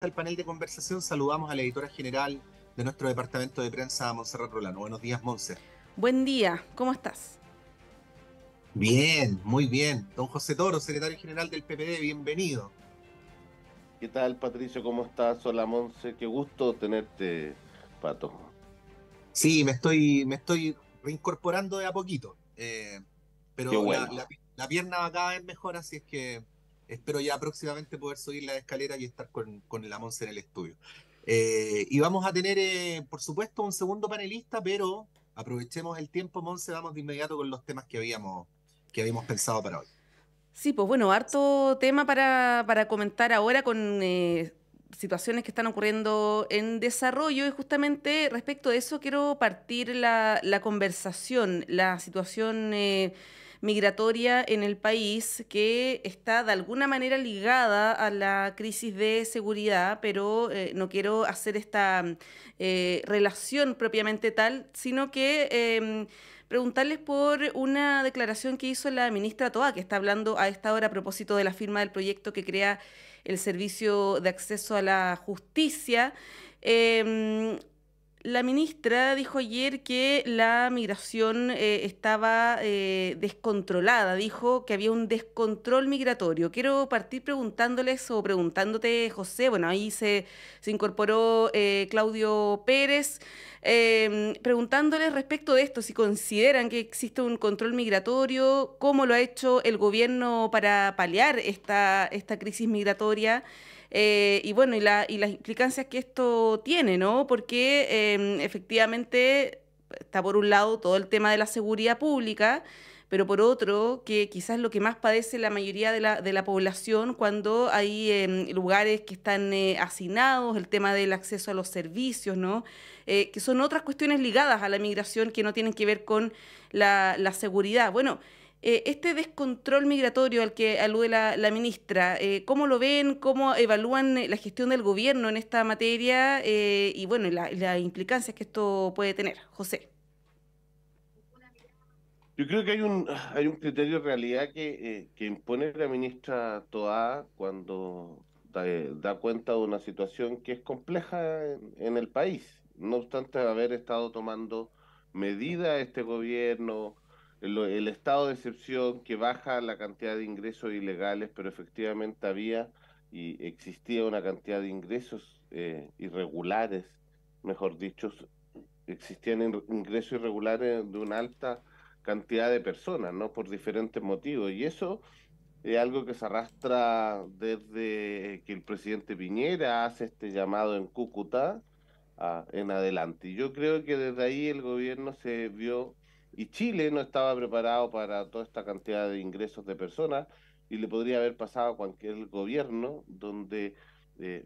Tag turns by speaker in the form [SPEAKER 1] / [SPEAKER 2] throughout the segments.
[SPEAKER 1] al panel de conversación, saludamos a la editora general de nuestro departamento de prensa, Montserrat Rolano. Buenos días, Monse.
[SPEAKER 2] Buen día, ¿cómo estás?
[SPEAKER 1] Bien, muy bien. Don José Toro, secretario general del PPD, bienvenido.
[SPEAKER 3] ¿Qué tal, Patricio? ¿Cómo estás? Hola, Monse. Qué gusto tenerte, Pato.
[SPEAKER 1] Sí, me estoy reincorporando de a poquito,
[SPEAKER 3] Qué
[SPEAKER 1] pero
[SPEAKER 3] bueno.
[SPEAKER 1] la pierna va cada vez mejor, así es que espero ya próximamente poder subir la escalera y estar con la Monse en el estudio. Y vamos a tener, por supuesto, un segundo panelista, pero aprovechemos el tiempo, Monse, vamos de inmediato con los temas que habíamos pensado para hoy.
[SPEAKER 2] Sí, pues bueno, harto tema para comentar ahora con situaciones que están ocurriendo en desarrollo y justamente respecto de eso quiero partir la conversación, la situación migratoria en el país que está de alguna manera ligada a la crisis de seguridad, pero no quiero hacer esta relación propiamente tal, sino que preguntarles por una declaración que hizo la ministra Toa, que está hablando a esta hora a propósito de la firma del proyecto que crea el Servicio de Acceso a la Justicia. Eh, la ministra dijo ayer que la migración estaba descontrolada, dijo que había un descontrol migratorio. Quiero partir preguntándoles o preguntándote, José, bueno, ahí se incorporó Claudio Pérez, preguntándoles respecto de esto, si consideran que existe un control migratorio, cómo lo ha hecho el gobierno para paliar esta crisis migratoria. Y bueno, y las implicancias que esto tiene, ¿no? Porque efectivamente está por un lado todo el tema de la seguridad pública, pero por otro, que quizás lo que más padece la mayoría de la población cuando hay lugares que están hacinados, el tema del acceso a los servicios, ¿no? Que son otras cuestiones ligadas a la migración que no tienen que ver con la seguridad. Bueno, este descontrol migratorio al que alude la ministra, ¿cómo lo ven? ¿Cómo evalúan la gestión del gobierno en esta materia? Y bueno, las implicancias que esto puede tener. José.
[SPEAKER 3] Yo creo que hay un criterio de realidad que impone la ministra Toá cuando da cuenta de una situación que es compleja en el país. No obstante haber estado tomando medidas este gobierno, el estado de excepción que baja la cantidad de ingresos ilegales, pero efectivamente había y existía una cantidad de ingresos irregulares, mejor dicho, existían ingresos irregulares de una alta cantidad de personas, ¿no? Por diferentes motivos. Y eso es algo que se arrastra desde que el presidente Piñera hace este llamado en Cúcuta en adelante. Y yo creo que desde ahí el gobierno se vio, y Chile no estaba preparado para toda esta cantidad de ingresos de personas, y le podría haber pasado a cualquier gobierno donde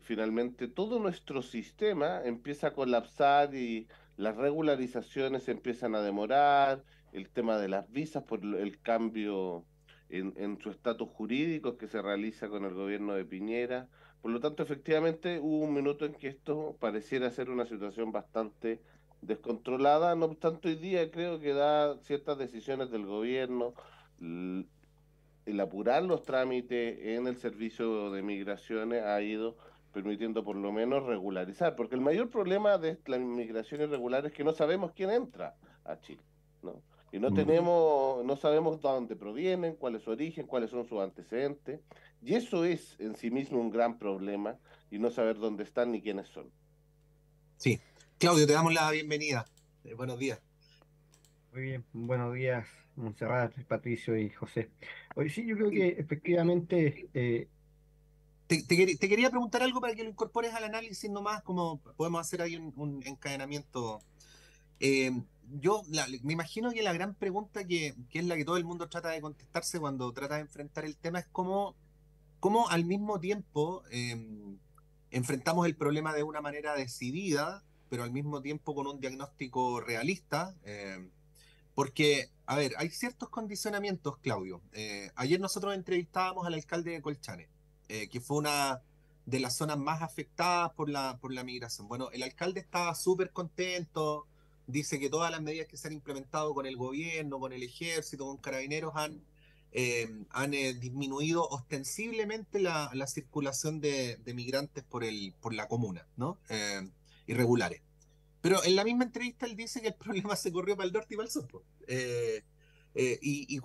[SPEAKER 3] finalmente todo nuestro sistema empieza a colapsar y las regularizaciones se empiezan a demorar, el tema de las visas por el cambio en su estatus jurídico que se realiza con el gobierno de Piñera. Por lo tanto, efectivamente, hubo un minuto en que esto pareciera ser una situación bastante descontrolada. No obstante, hoy día creo que da ciertas decisiones del gobierno, l- el apurar los trámites en el servicio de migraciones ha ido permitiendo por lo menos regularizar, porque el mayor problema de la inmigración irregular es que no sabemos quién entra a Chile, ¿no? Y
[SPEAKER 1] Mm.
[SPEAKER 3] no sabemos de dónde provienen, cuál es su origen, cuáles son sus antecedentes, y eso es en sí mismo un gran problema, y no saber dónde están ni quiénes son.
[SPEAKER 1] Sí. Claudio, te damos la bienvenida. Buenos días.
[SPEAKER 4] Muy bien, buenos días, Montserrat, Patricio y José. Hoy sí, yo creo que efectivamente,
[SPEAKER 1] Te quería preguntar algo para que lo incorpores al análisis nomás, como podemos hacer ahí un encadenamiento. Eh, me imagino que la gran pregunta que es la que todo el mundo trata de contestarse cuando trata de enfrentar el tema es cómo al mismo tiempo enfrentamos el problema de una manera decidida, pero al mismo tiempo con un diagnóstico realista. Porque, a ver, hay ciertos condicionamientos, Claudio. Ayer nosotros entrevistábamos al alcalde de Colchane, que fue una de las zonas más afectadas por la migración. Bueno, el alcalde estaba súper contento, dice que todas las medidas que se han implementado con el gobierno, con el ejército, con carabineros han disminuido ostensiblemente la circulación de migrantes por la comuna, ¿no? Irregulares. Pero en la misma entrevista él dice que el problema se corrió para el norte y para el sur, po. Y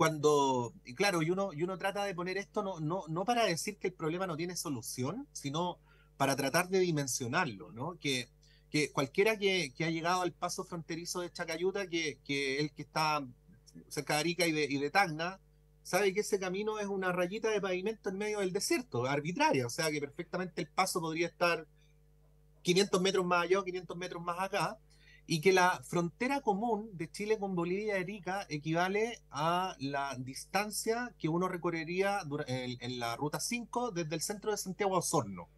[SPEAKER 1] claro, y uno trata de poner esto no para decir que el problema no tiene solución, sino para tratar de dimensionarlo, ¿no? Que cualquiera que ha llegado al paso fronterizo de Chacayuta, que el que está cerca de Arica y de Tacna, sabe que ese camino es una rayita de pavimento en medio del desierto, arbitraria, o sea que perfectamente el paso podría estar 500 metros más allá o 500 metros más acá, y que la frontera común de Chile con Bolivia y Arica equivale a la distancia que uno recorrería en la Ruta 5 desde el centro de Santiago a Osorno.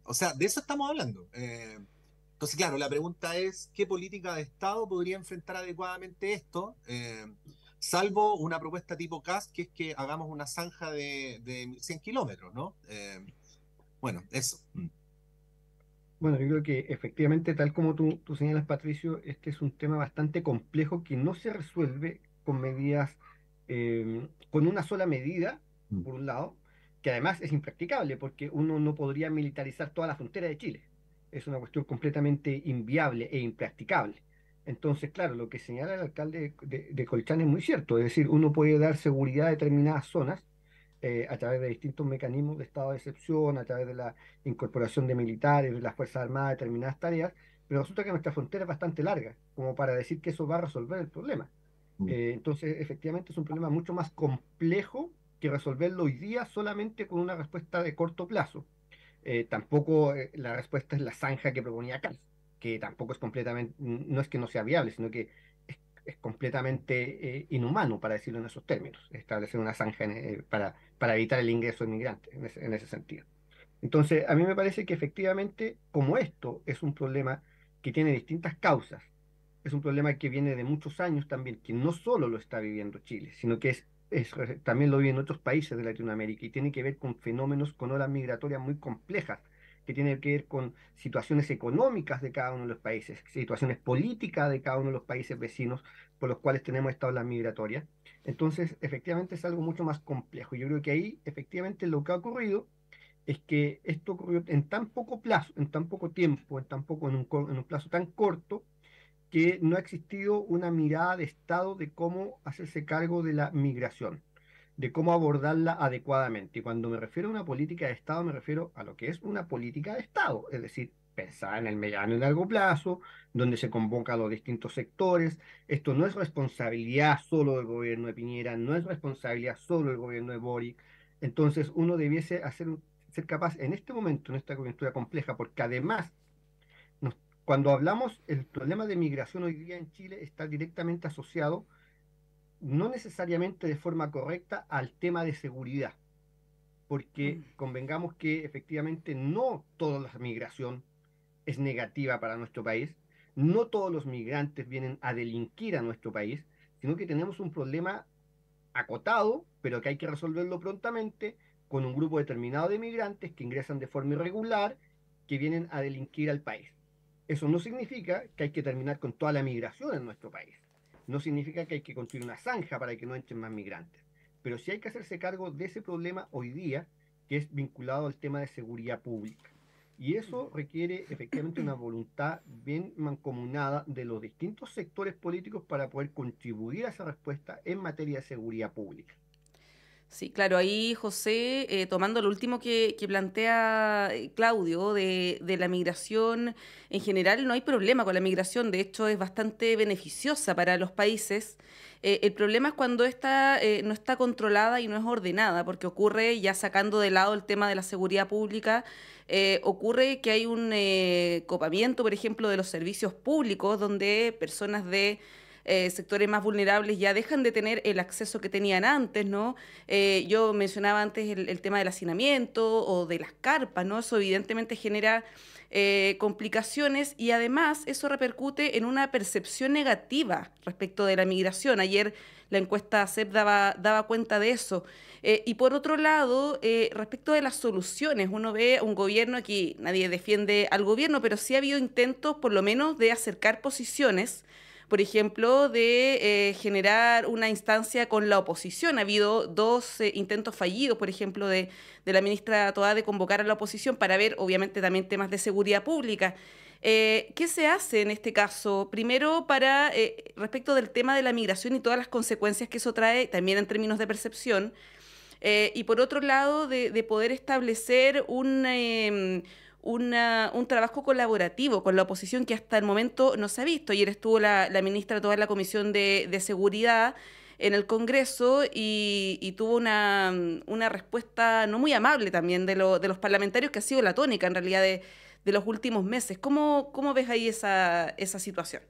[SPEAKER 1] O sea, de eso estamos hablando. Entonces, claro, la pregunta es, ¿qué política de Estado podría enfrentar adecuadamente esto? Salvo una propuesta tipo CAS, que es que hagamos una zanja de 1.100 kilómetros, ¿no? Bueno, eso.
[SPEAKER 4] Bueno, yo creo que efectivamente, tal como tú señalas, Patricio, este es un tema bastante complejo que no se resuelve con medidas, con una sola medida, por un lado, que además es impracticable porque uno no podría militarizar toda la frontera de Chile. Es una cuestión completamente inviable e impracticable. Entonces, claro, lo que señala el alcalde de Colchán es muy cierto, es decir, uno puede dar seguridad a determinadas zonas a través de distintos mecanismos de estado de excepción, a través de la incorporación de militares, de las Fuerzas Armadas a determinadas tareas, pero resulta que nuestra frontera es bastante larga, como para decir que eso va a resolver el problema. Entonces, efectivamente, es un problema mucho más complejo que resolverlo hoy día solamente con una respuesta de corto plazo. Tampoco la respuesta es la zanja que proponía Kant, que tampoco es completamente, no es que no sea viable, sino que es completamente inhumano, para decirlo en esos términos, establecer una zanja para evitar el ingreso de inmigrantes en ese sentido. Entonces, a mí me parece que efectivamente, como esto es un problema que tiene distintas causas, es un problema que viene de muchos años también, que no solo lo está viviendo Chile, sino que también lo viven otros países de Latinoamérica y tiene que ver con fenómenos, con olas migratorias muy complejas, que tienen que ver con situaciones económicas de cada uno de los países, situaciones políticas de cada uno de los países vecinos por los cuales tenemos esta ola migratoria. Entonces, efectivamente es algo mucho más complejo. Yo creo que ahí, efectivamente, lo que ha ocurrido es que esto ocurrió en tan poco plazo, en tan poco tiempo, en un plazo tan corto, que no ha existido una mirada de Estado de cómo hacerse cargo de la migración, de cómo abordarla adecuadamente. Y cuando me refiero a una política de Estado, me refiero a lo que es una política de Estado, es decir, pensar en el mediano y largo plazo, donde se convoca a los distintos sectores. Esto no es responsabilidad solo del gobierno de Piñera, no es responsabilidad solo del gobierno de Boric. Entonces uno debiese ser capaz en este momento, en esta coyuntura compleja, porque además cuando hablamos, el problema de migración hoy día en Chile está directamente asociado, no necesariamente de forma correcta, al tema de seguridad, porque convengamos que efectivamente no toda la migración es negativa para nuestro país, no todos los migrantes vienen a delinquir a nuestro país, sino que tenemos un problema acotado, pero que hay que resolverlo prontamente, con un grupo determinado de migrantes que ingresan de forma irregular, que vienen a delinquir al país. Eso no significa que hay que terminar con toda la migración en nuestro país. No significa que hay que construir una zanja para que no entren más migrantes. Pero sí hay que hacerse cargo de ese problema hoy día, que es vinculado al tema de seguridad pública. Y eso requiere efectivamente una voluntad bien mancomunada de los distintos sectores políticos para poder contribuir a esa respuesta en materia de seguridad pública.
[SPEAKER 2] Sí, claro, ahí José, tomando lo último que plantea Claudio de la migración en general, no hay problema con la migración, de hecho es bastante beneficiosa para los países. El problema es cuando esta no está controlada y no es ordenada, porque ocurre, ya sacando de lado el tema de la seguridad pública, ocurre que hay un copamiento, por ejemplo, de los servicios públicos, donde personas de sectores más vulnerables ya dejan de tener el acceso que tenían antes, ¿no? Yo mencionaba antes el tema del hacinamiento o de las carpas, ¿no? Eso evidentemente genera complicaciones y además eso repercute en una percepción negativa respecto de la migración. Ayer la encuesta CEP daba cuenta de eso. Y por otro lado, respecto de las soluciones, uno ve un gobierno, aquí nadie defiende al gobierno, pero sí ha habido intentos por lo menos de acercar posiciones por ejemplo, de generar una instancia con la oposición. Ha habido dos intentos fallidos, por ejemplo, de la ministra Toá de convocar a la oposición para ver, obviamente, también temas de seguridad pública. ¿Qué se hace en este caso? Primero, para respecto del tema de la migración y todas las consecuencias que eso trae, también en términos de percepción. Y por otro lado, de poder establecer un trabajo colaborativo con la oposición que hasta el momento no se ha visto. Ayer estuvo la ministra toda la Comisión de Seguridad en el Congreso y tuvo una respuesta no muy amable también de los parlamentarios, que ha sido la tónica en realidad de los últimos meses. ¿Cómo ves ahí esa situación?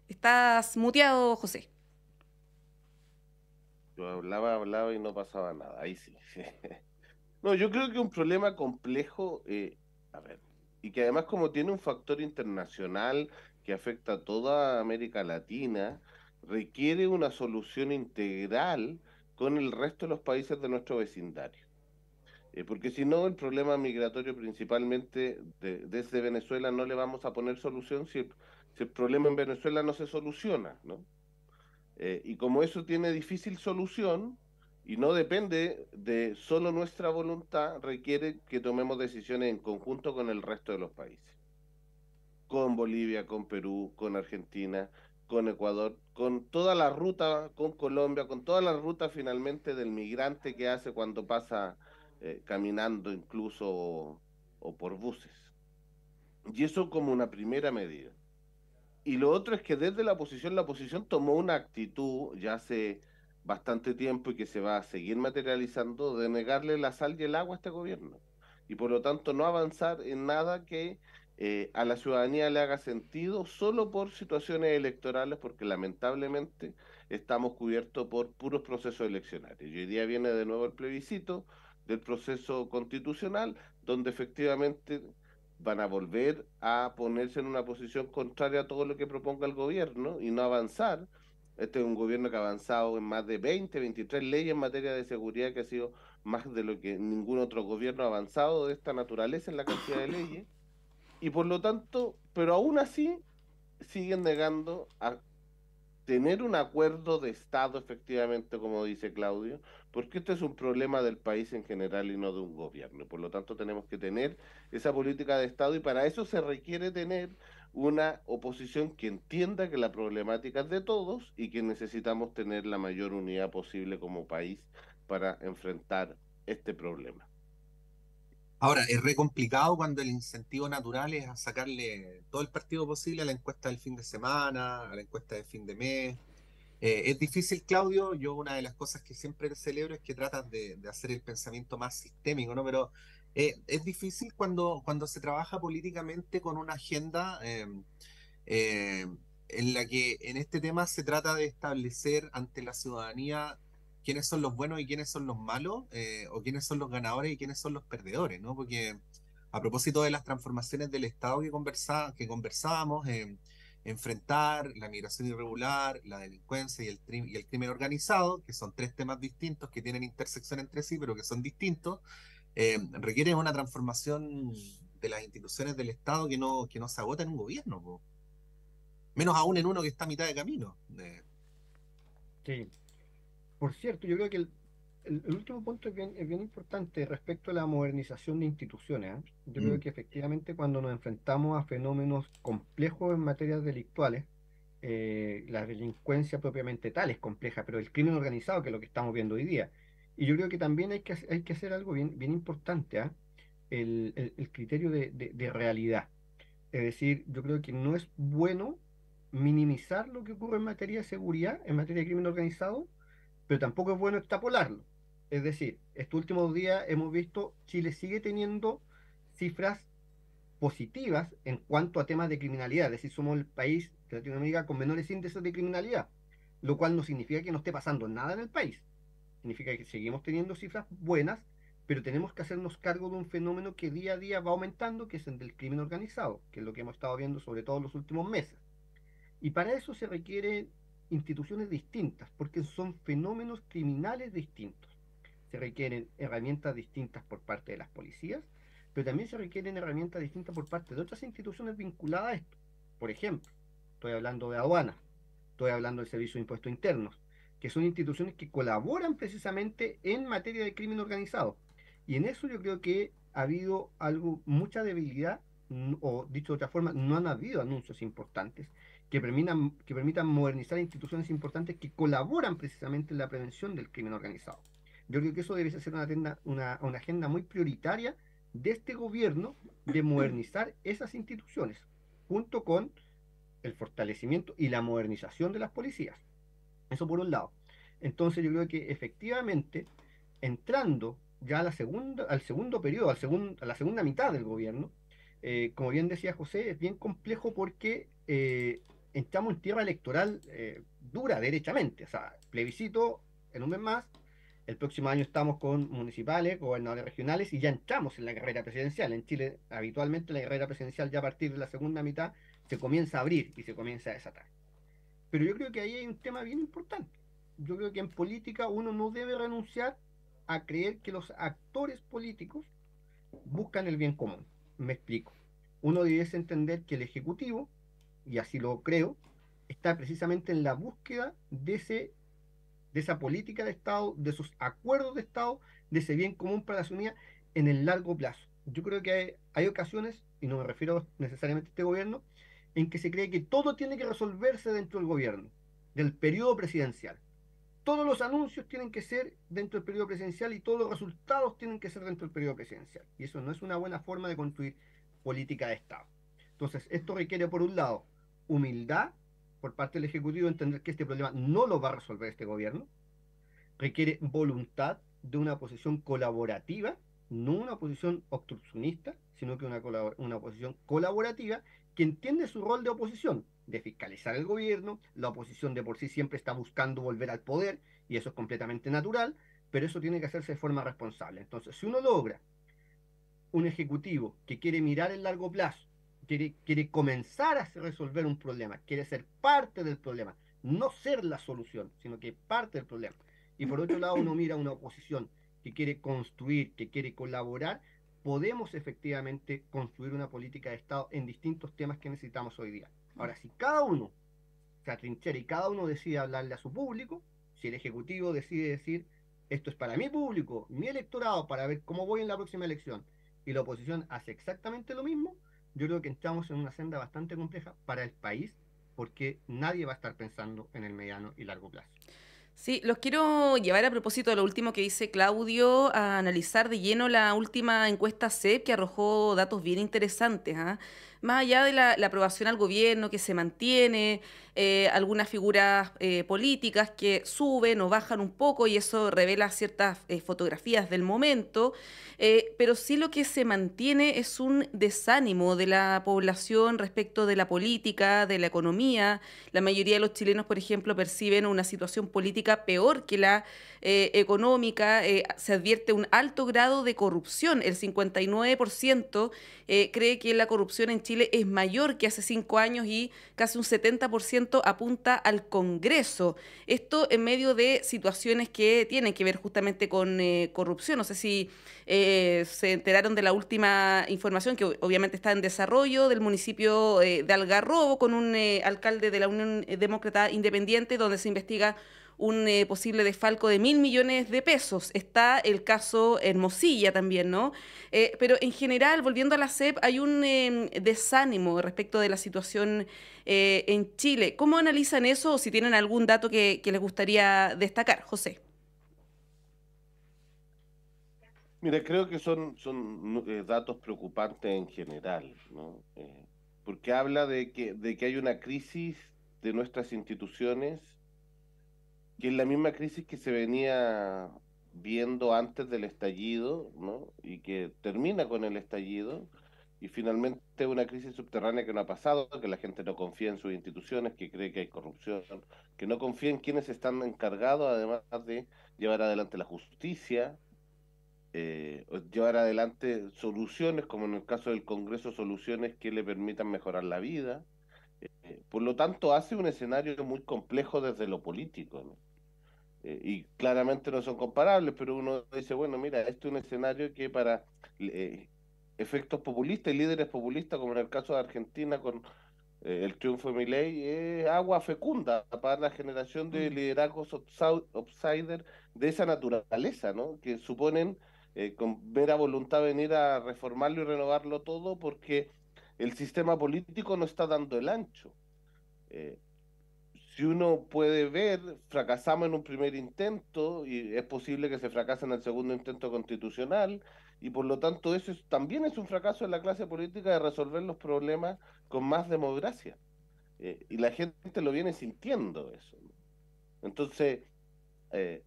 [SPEAKER 2] Estás muteado, José.
[SPEAKER 3] Yo hablaba y no pasaba nada. Ahí sí. No, yo creo que un problema complejo, a ver, y que además como tiene un factor internacional que afecta a toda América Latina, requiere una solución integral con el resto de los países de nuestro vecindario. Porque si no, el problema migratorio principalmente desde Venezuela no le vamos a poner solución si el problema en Venezuela no se soluciona, ¿no? Y como eso tiene difícil solución y no depende de solo nuestra voluntad, requiere que tomemos decisiones en conjunto con el resto de los países, con Bolivia, con Perú, con Argentina, con Ecuador, con toda la ruta, con Colombia, con toda la ruta finalmente del migrante que hace cuando pasa caminando incluso o por buses. Y eso como una primera medida. Y lo otro es que desde la oposición tomó una actitud ya hace bastante tiempo y que se va a seguir materializando de negarle la sal y el agua a este gobierno. Y por lo tanto no avanzar en nada que a la ciudadanía le haga sentido solo por situaciones electorales, porque lamentablemente estamos cubiertos por puros procesos eleccionarios. Y hoy día viene de nuevo el plebiscito del proceso constitucional, donde efectivamente van a volver a ponerse en una posición contraria a todo lo que proponga el gobierno y no avanzar. Este es un gobierno que ha avanzado en más de 20, 23 leyes en materia de seguridad, que ha sido más de lo que ningún otro gobierno ha avanzado de esta naturaleza en la cantidad de leyes. Y por lo tanto, pero aún así siguen negando a tener un acuerdo de Estado, efectivamente, como dice Claudio, porque este es un problema del país en general y no de un gobierno. Por lo tanto, tenemos que tener esa política de Estado y para eso se requiere tener una oposición que entienda que la problemática es de todos y que necesitamos tener la mayor unidad posible como país para enfrentar este problema.
[SPEAKER 1] Ahora, es re complicado cuando el incentivo natural es a sacarle todo el partido posible a la encuesta del fin de semana, a la encuesta de fin de mes. Es difícil, Claudio. Yo una de las cosas que siempre celebro es que tratas de hacer el pensamiento más sistémico, ¿no? Pero es difícil cuando se trabaja políticamente con una agenda eh, en la que en este tema se trata de establecer ante la ciudadanía quiénes son los buenos y quiénes son los malos, o quiénes son los ganadores y quiénes son los perdedores, ¿no? Porque a propósito de las transformaciones del Estado que conversábamos, enfrentar la migración irregular, la delincuencia y el crimen organizado, que son tres temas distintos que tienen intersección entre sí, pero que son distintos, requiere una transformación de las instituciones del Estado que no se agota en un gobierno, po. Menos aún en uno que está a mitad de camino.
[SPEAKER 4] Sí. Por cierto, yo creo que el último punto es bien importante respecto a la modernización de instituciones, ¿eh? Yo creo
[SPEAKER 1] Mm.
[SPEAKER 4] que efectivamente cuando nos enfrentamos a fenómenos complejos en materias delictuales, la delincuencia propiamente tal es compleja, pero el crimen organizado, que es lo que estamos viendo hoy día. Y yo creo que también hay que hacer algo bien importante, ¿ah? El criterio de realidad. Es decir, yo creo que no es bueno minimizar lo que ocurre en materia de seguridad, en materia de crimen organizado, pero tampoco es bueno extrapolarlo. Es decir, estos últimos días hemos visto Chile sigue teniendo cifras positivas en cuanto a temas de criminalidad, es decir, somos el país de Latinoamérica con menores índices de criminalidad, lo cual no significa que no esté pasando nada en el país, significa que seguimos teniendo cifras buenas, pero tenemos que hacernos cargo de un fenómeno que día a día va aumentando, que es el del crimen organizado, que es lo que hemos estado viendo sobre todo en los últimos meses. Y para eso se requieren instituciones distintas, porque son fenómenos criminales distintos. Se requieren herramientas distintas por parte de las policías, pero también se requieren herramientas distintas por parte de otras instituciones vinculadas a esto. Por ejemplo, estoy hablando de aduanas, estoy hablando del Servicio de Impuestos Internos, que son instituciones que colaboran precisamente en materia de crimen organizado. Y en eso yo creo que ha habido mucha debilidad, o dicho de otra forma, no han habido anuncios importantes que permitan modernizar instituciones importantes que colaboran precisamente en la prevención del crimen organizado. Yo creo que eso debe ser una agenda muy prioritaria de este gobierno, de modernizar esas instituciones, junto con el fortalecimiento y la modernización de las policías. Eso por un lado. Entonces yo creo que efectivamente, entrando ya al segundo periodo, a la segunda mitad del gobierno, como bien decía José, es bien complejo porque entramos en tierra electoral dura, derechamente. O sea, plebiscito en un mes más, el próximo año estamos con municipales, gobernadores regionales y ya entramos en la carrera presidencial. En Chile, habitualmente la carrera presidencial ya a partir de la segunda mitad se comienza a abrir y se comienza a desatar. Pero yo creo que ahí hay un tema bien importante. Yo creo que en política uno no debe renunciar a creer que los actores políticos buscan el bien común. Me explico. Uno debe entender que el Ejecutivo, y así lo creo, está precisamente en la búsqueda de esa política de Estado, de esos acuerdos de Estado, de ese bien común para la ciudadanía en el largo plazo. Yo creo que hay ocasiones, y no me refiero necesariamente a este gobierno, en que se cree que todo tiene que resolverse dentro del gobierno, del periodo presidencial. Todos los anuncios tienen que ser dentro del periodo presidencial y todos los resultados tienen que ser dentro del periodo presidencial. Y eso no es una buena forma de construir política de Estado. Entonces, esto requiere, por un lado, humildad por parte del Ejecutivo, entender que este problema no lo va a resolver este gobierno. Requiere voluntad de una oposición colaborativa, no una oposición obstruccionista, sino que una oposición colaborativa que entiende su rol de oposición, de fiscalizar el gobierno. La oposición de por sí siempre está buscando volver al poder, y eso es completamente natural, pero eso tiene que hacerse de forma responsable. Entonces, si uno logra un ejecutivo que quiere mirar el largo plazo, quiere comenzar a resolver un problema, quiere ser parte del problema, no ser la solución, sino que parte del problema. Y por otro lado, uno mira una oposición que quiere construir, que quiere colaborar, podemos efectivamente construir una política de Estado en distintos temas que necesitamos hoy día. Ahora, si cada uno se atrinchera y cada uno decide hablarle a su público, si el Ejecutivo decide decir, esto es para mi público, mi electorado, para ver cómo voy en la próxima elección, y la oposición hace exactamente lo mismo, yo creo que entramos en una senda bastante compleja para el país, porque nadie va a estar pensando en el mediano y largo plazo.
[SPEAKER 2] Sí, los quiero llevar a propósito de lo último que dice Claudio, a analizar de lleno la última encuesta CEP que arrojó datos bien interesantes, ¿ah? Más allá de la aprobación al gobierno que se mantiene, algunas figuras políticas que suben o bajan un poco y eso revela ciertas fotografías del momento, pero sí lo que se mantiene es un desánimo de la población respecto de la política, de la economía. La mayoría de los chilenos, por ejemplo, perciben una situación política peor que la económica. Se advierte un alto grado de corrupción. El 59% cree que la corrupción en Chile es mayor que hace 5 años y casi un 70% apunta al Congreso. Esto en medio de situaciones que tienen que ver justamente con corrupción. No sé si se enteraron de la última información, que obviamente está en desarrollo, del municipio de Algarrobo, con un alcalde de la Unión Demócrata Independiente, donde se investiga un posible desfalco de 1.000 millones de pesos. Está el caso Hermosilla también, ¿no? Pero en general, volviendo a la CEP, hay un desánimo respecto de la situación en Chile. ¿Cómo analizan eso o si tienen algún dato que les gustaría destacar, José?
[SPEAKER 3] Mira, creo que son datos preocupantes en general, ¿no? Porque habla de que hay una crisis de nuestras instituciones, que es la misma crisis que se venía viendo antes del estallido, ¿no? Y que termina con el estallido, y finalmente es una crisis subterránea que no ha pasado, que la gente no confía en sus instituciones, que cree que hay corrupción, que no confía en quienes están encargados, además de llevar adelante la justicia, llevar adelante soluciones, como en el caso del Congreso, soluciones que le permitan mejorar la vida. Por lo tanto, hace un escenario muy complejo desde lo político, ¿no? Y claramente no son comparables, pero uno dice, bueno, mira, este es un escenario que para efectos populistas y líderes populistas, como en el caso de Argentina con el triunfo de Milei, es agua fecunda para la generación de liderazgos outsider de esa naturaleza, ¿no? Que suponen con mera voluntad venir a reformarlo y renovarlo todo porque el sistema político no está dando el ancho. Eh, si uno puede ver, fracasamos en un primer intento y es posible que se fracase en el segundo intento constitucional y por lo tanto también es un fracaso en la clase política de resolver los problemas con más democracia. Y la gente lo viene sintiendo eso, ¿no? Entonces, eh,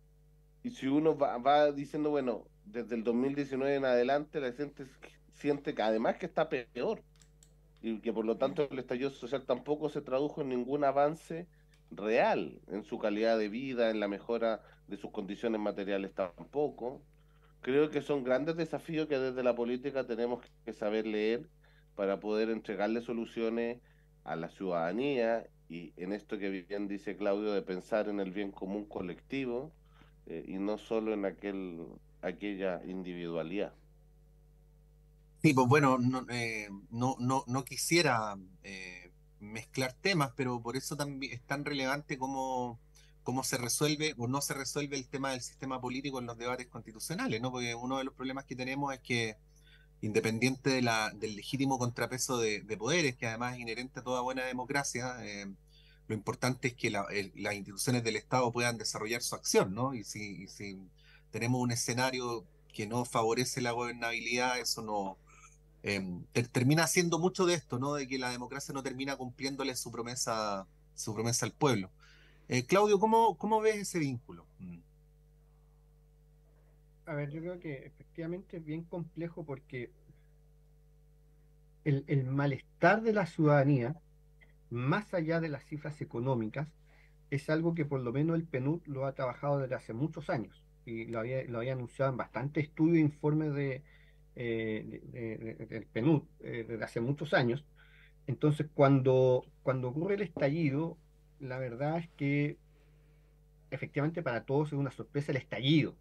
[SPEAKER 3] y si uno va diciendo, bueno, desde el 2019 en adelante la gente siente que además que está peor y que por lo tanto el estallido social tampoco se tradujo en ningún avance real en su calidad de vida, en la mejora de sus condiciones materiales tampoco. Creo que son grandes desafíos que desde la política tenemos que saber leer para poder entregarle soluciones a la ciudadanía y en esto que bien dice Claudio de pensar en el bien común colectivo y no solo en aquella individualidad.
[SPEAKER 1] Sí, pues bueno, no quisiera mezclar temas, pero por eso también es tan relevante cómo se resuelve o no se resuelve el tema del sistema político en los debates constitucionales, ¿no? Porque uno de los problemas que tenemos es que, independiente del legítimo contrapeso de poderes, que además es inherente a toda buena democracia, lo importante es que las instituciones del Estado puedan desarrollar su acción, ¿no? Y si tenemos un escenario que no favorece la gobernabilidad, eso no termina haciendo mucho de esto, ¿no? De que la democracia no termina cumpliéndole su promesa al pueblo. Claudio, ¿cómo ves ese vínculo?
[SPEAKER 4] A ver, yo creo que efectivamente es bien complejo porque el malestar de la ciudadanía, más allá de las cifras económicas, es algo que por lo menos el PNUD lo ha trabajado desde hace muchos años y lo había anunciado en bastantes estudios e informes del PNUD desde hace muchos años. Entonces, cuando ocurre el estallido, la verdad es que efectivamente para todos es una sorpresa el estallido,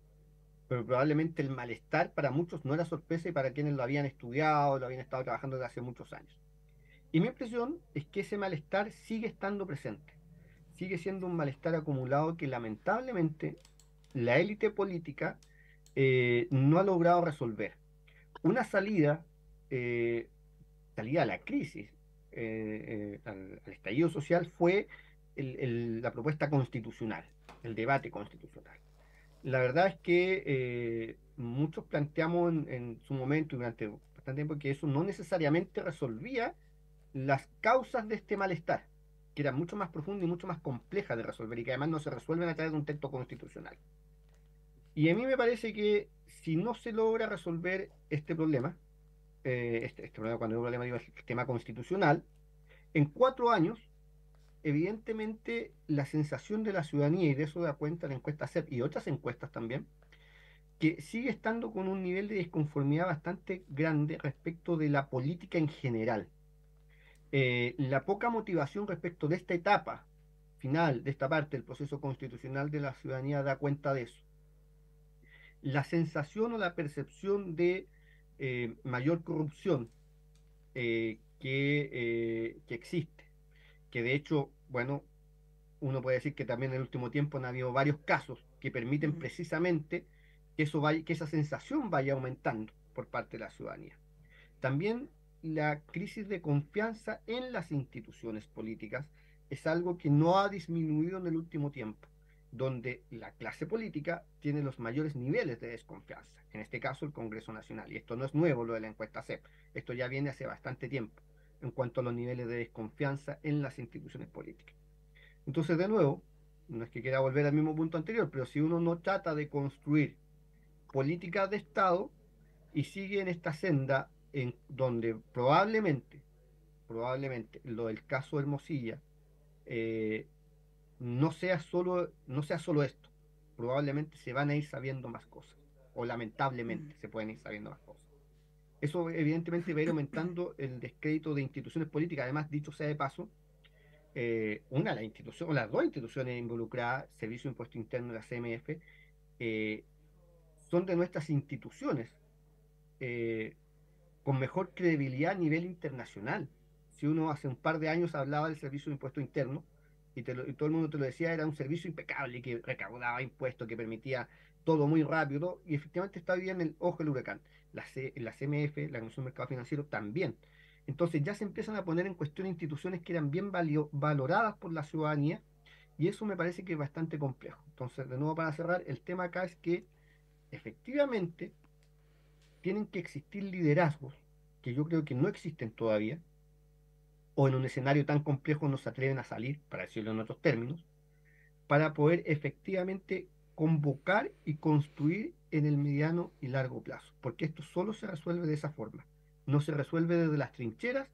[SPEAKER 4] pero probablemente el malestar para muchos no era sorpresa y para quienes lo habían estudiado, lo habían estado trabajando desde hace muchos años. Y mi impresión es que ese malestar sigue estando presente, sigue siendo un malestar acumulado que lamentablemente la élite política no ha logrado resolver. Una eh, salida a la crisis, al estallido social, fue la propuesta constitucional, el debate constitucional. La verdad es que muchos planteamos en su momento y durante bastante tiempo que eso no necesariamente resolvía las causas de este malestar, que eran mucho más profundas y mucho más complejas de resolver y que además no se resuelven a través de un texto constitucional. Y a mí me parece que si no se logra resolver este problema, este problema, cuando digo problema digo el tema constitucional, en 4 años, evidentemente la sensación de la ciudadanía, y de eso da cuenta la encuesta CEP y otras encuestas también, que sigue estando con un nivel de disconformidad bastante grande respecto de la política en general. La poca motivación respecto de esta etapa final, de esta parte del proceso constitucional de la ciudadanía da cuenta de eso. La sensación o la percepción de mayor corrupción que existe, que de hecho, bueno, uno puede decir que también en el último tiempo han habido varios casos que permiten precisamente que esa sensación vaya aumentando por parte de la ciudadanía. También la crisis de confianza en las instituciones políticas es algo que no ha disminuido en el último tiempo, donde la clase política tiene los mayores niveles de desconfianza, en este caso el Congreso Nacional. Y esto no es nuevo lo de la encuesta CEP, esto ya viene hace bastante tiempo en cuanto a los niveles de desconfianza en las instituciones políticas. Entonces, de nuevo, no es que quiera volver al mismo punto anterior, pero si uno no trata de construir políticas de Estado y sigue en esta senda en donde probablemente lo del caso Hermosilla eh, no sea solo esto, probablemente se van a ir sabiendo más cosas, o lamentablemente se pueden ir sabiendo más cosas. Eso evidentemente va a ir aumentando el descrédito de instituciones políticas. Además, dicho sea de paso, una de las instituciones, o las dos instituciones involucradas, Servicio de Impuesto Interno y la CMF, son de nuestras instituciones con mejor credibilidad a nivel internacional. Si uno hace un par de años hablaba del Servicio de Impuesto Interno y todo el mundo te lo decía, era un servicio impecable que recaudaba impuestos, que permitía todo muy rápido, y efectivamente está hoy día en el ojo del huracán. La CMF, la Comisión de Mercado Financiero, también. Entonces ya se empiezan a poner en cuestión instituciones que eran bien valoradas por la ciudadanía, y eso me parece que es bastante complejo. Entonces, de nuevo, para cerrar, el tema acá es que efectivamente tienen que existir liderazgos que yo creo que no existen todavía, o en un escenario tan complejo no se atreven a salir, para decirlo en otros términos, para poder efectivamente convocar y construir en el mediano y largo plazo, porque esto solo se resuelve de esa forma, no se resuelve desde las trincheras,